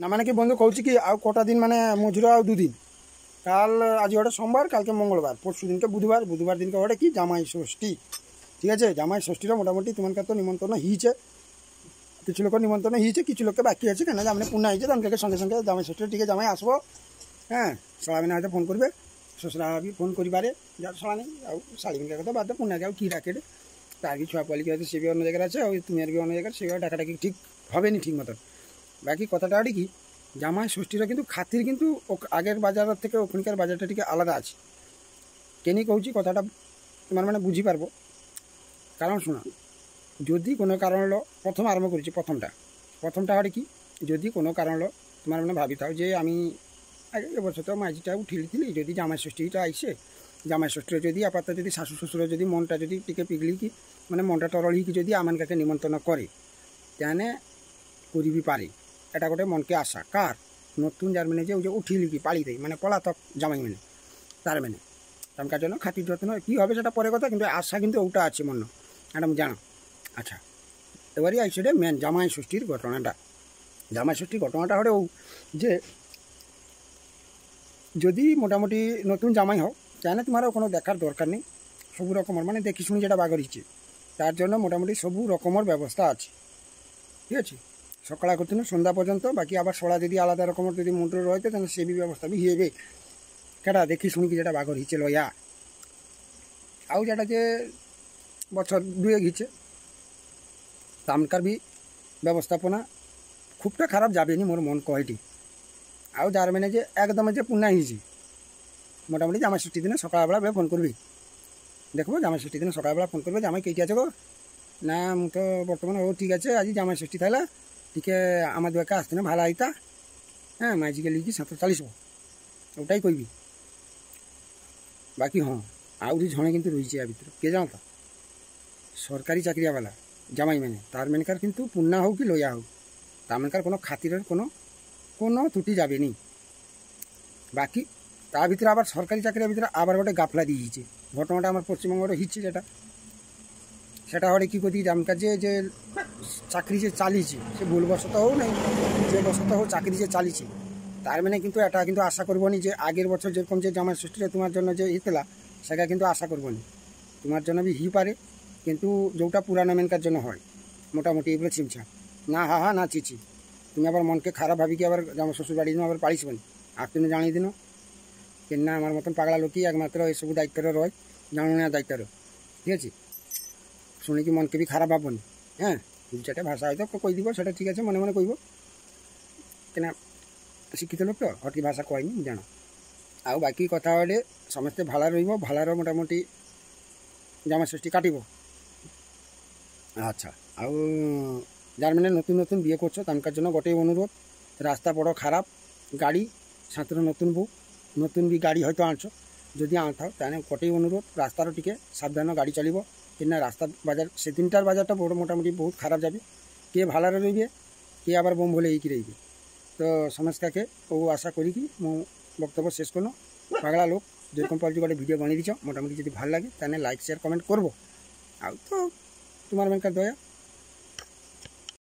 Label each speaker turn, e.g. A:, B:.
A: না মানে কি বন্ধু কৌছি কি আর কটা দিন মানে মজুর আর দুদিন কাল আজ ওটা সোমবার কালকে মঙ্গলবার পরশু দিনকে বুধবার বুধবার দিনকে ওটা কি জামাই ষষ্ঠী ঠিক আছে জামাই ষষ্ঠীটা মোটামুটি তোমার তো নিমন্ত্রণ হয়েছে কিছু লোক নিমন্ত্রণ হয়েছে কিছু লোককে বাকি আছে কেন যে আমি পূর্ণ হয়েছে তোমাকে সঙ্গে সঙ্গে জামাই ষষ্ঠীটা ঠিক আছে জামাই আসবো হ্যাঁ সবাই হয়তো ফোন করবে শ্বশুরা भी ফোন କରିପାରେ ଯାହାର ଶଳା ନାହିଁ ଆଉ ଶାଢ଼ୀ ପିନ୍ଧିବା କଥା ବାଦ ପୁନା ଆଉ କି ଡାକେଟେ ତାର ବି ଛୁଆ ପଲିକି ଅଛି ସେ ବି ଅନ୍ୟ ଜାଗାରେ আছে ଆଉ ତୁମର ବି ଅନ୍ୟ ଜାଗାରେ ସେ ডাকাডাকি ঠিক হবেনি ঠিক মতন বাকি কথাটা আড়ি কি জামাই ষষ্ঠীর কিন্তু খাতির কিন্তু আগের বাজার থেকে ওখানকার বাজারটা টিকে আলাদা আছে কেনি কହୁছি কথাটা তোমার মানে বুঝি পারবো কারণ শোনা যদি কোনো কারণ প্রথম আরম্ভ করেছি প্রথমটা আড়ি কি যদি কোনো কারণ তোমার মানে ভাবিথাও যে আমি এবছর তো মাঝিটা উঠিলি যদি জামাই ষষ্ঠীটা আইসে জামাই ষষ্ঠীরে যদি আপাতত যদি শাশু শ্বশুর যদি মনটা যদি টিকে পিঘলিকি মানে মনটা টরলিকি যদি আমানকাকে নিমন্ত্রণ করে তাহলে করিবি পারে এটা গোটে মনকে আশা কার নতুন যার মানে যে উঠিলিকি পাড়িতে মানে পলাতক জামাই মানে তার মানে তার জন্য খাতির যত্ন কী হবে সেটা পরে কথা কিন্তু আশা কিন্তু ওটা আছে মন এটা জানো আচ্ছা এবারই আইসে রে মেন জামাই ষষ্ঠীর ঘটনাটা জামাই ষষ্ঠীর ঘটনাটা হলে যে যদি মোটামুটি নতুন জামাই হও তাহলে তোমারও কোনো দেখার দরকার নেই সবু রকমের মানে দেখি শুনি যেটা বাগর ইচ্ছে তার জন্য মোটামুটি সবু রকমের ব্যবস্থা আছে ঠিক আছে সকাল করতে সন্ধ্যা পর্যন্ত বাকি আবার সড়া যদি আলাদা রকমের যদি মোটর রয়েছে তাহলে সে ব্যবস্থা বি হইবে কেটা দেখি শুনি কি যেটা বাগর হিচ্ছে লয়া আউ যেটা যে বছর দুয়ে ঘিছে তামকার বি ব্যবস্থাপনা খুবটা খারাপ যাবেনি মোর মন কয়টি ଆଉ ଯାର ମାନେ ଯେ একদম যে পুনা হয়েছি মোটামুটি জামাই ষষ্ঠী দিনে সকালবেলা ফোন করবি দেখবো জামাই ষষ্ঠী দিনে সকালবেলা ফোন করবে জামাই কেইটি আছে গো না মু তো বর্তমান ও ঠিক আছে আজ জামাই ষষ্ঠী থাকলে টিকে আমার দুয়াকে আসতে না ভালো আইতা হ্যাঁ মাঝিকে লিখি 740 ওটাই কইবি বাকি হ্যাঁ আউরি ঝনে কিন্তু রয়েছে এর ভিতরে কে জানো তো সরকারি চাকরিয়াওয়ালা জামাই মানে তার মেনকার কিন্তু পুনা হোক কি লইয়া হোক তার মেনকার কোনো খাতিরের কোনো ত্রুটি যাবেনি বাকি তার ভিতরে আবার সরকারি চাকরির ভিতরে আবার গোটে গাফলা দিয়েছে ঘটনাটা আমার পশ্চিমবঙ্গের হিচ্ছে সেটা হলে কী করি আমকার যে চাকরি যে চালিয়েছে সে ভুলবশত হোক নাই যে বশত হোক চাকরি যে চালিয়েছে তার মানে কিন্তু এটা কিন্তু আশা করবো নি যে আগের বছর যেরকম যে জামাই ষষ্ঠীটা তোমার জন্য যে হিতলা সেটা কিন্তু আশা করবো নি তোমার জন্য বি পারে কিন্তু যেটা পুরানো মেনকার জন্য হয় মোটামুটি এগুলো চিমছা না হা না চিচি তুমি আবার মনকে খারাপ ভাবি কি আবার জামা শ্বশুর বাড়ি দিন আবার পারিস বনি আর তুমি জানিয়ে দিন কেন আমার মতন পাগলা লোকই একমাত্র এসব দায়িত্বরে রয় জানো না দায়িত্বরে ঠিক আছে শুনে কি মনকে বি খারাপ ভাবনি হ্যাঁ যেটা ভাষা হয়তো কই দিব সেটা ঠিক আছে মনে মনে কইব কেন শিক্ষিত লোক তো হটকি ভাষা কয়নি জানো ଆଉ ବାକି କଥା হলে ସମସ୍ତେ ভালো রইব ভালোর মোটামুটি জামা ষষ্ঠী কাটিব আচ্ছা ଆଉ যার মানে নতুন নতুন বিয়ে করছো তার জন্য গোটেই অনুরোধ রাস্তা বড় খারাপ গাড়ি সাঁতরে নতুন বউ নতুন বি গাড়ি হয়তো আনছো যদি আনথাও তাহলে গোটেই অনুরোধ রাস্তারও টিকে সাবধান গাড়ি চলিব কিনা রাস্তা বাজার সেদিনটার বাজারটা বড় মোটামুটি বহুত খারাপ যাবে কে ভালোরে রইবে কে আবার বোম বলে এইকি রইবে তো সমস্যাকে ও আশা করি কি মু বক্তব্য শেষ করলো পাগলা লোক যেরকম পাল্টি গোটে ভিডিও বানিয়ে দিছ মোটামুটি যদি ভালো লাগে তাহলে লাইক শেয়ার কমেন্ট করবো আর তো তোমার মেনকার দয়া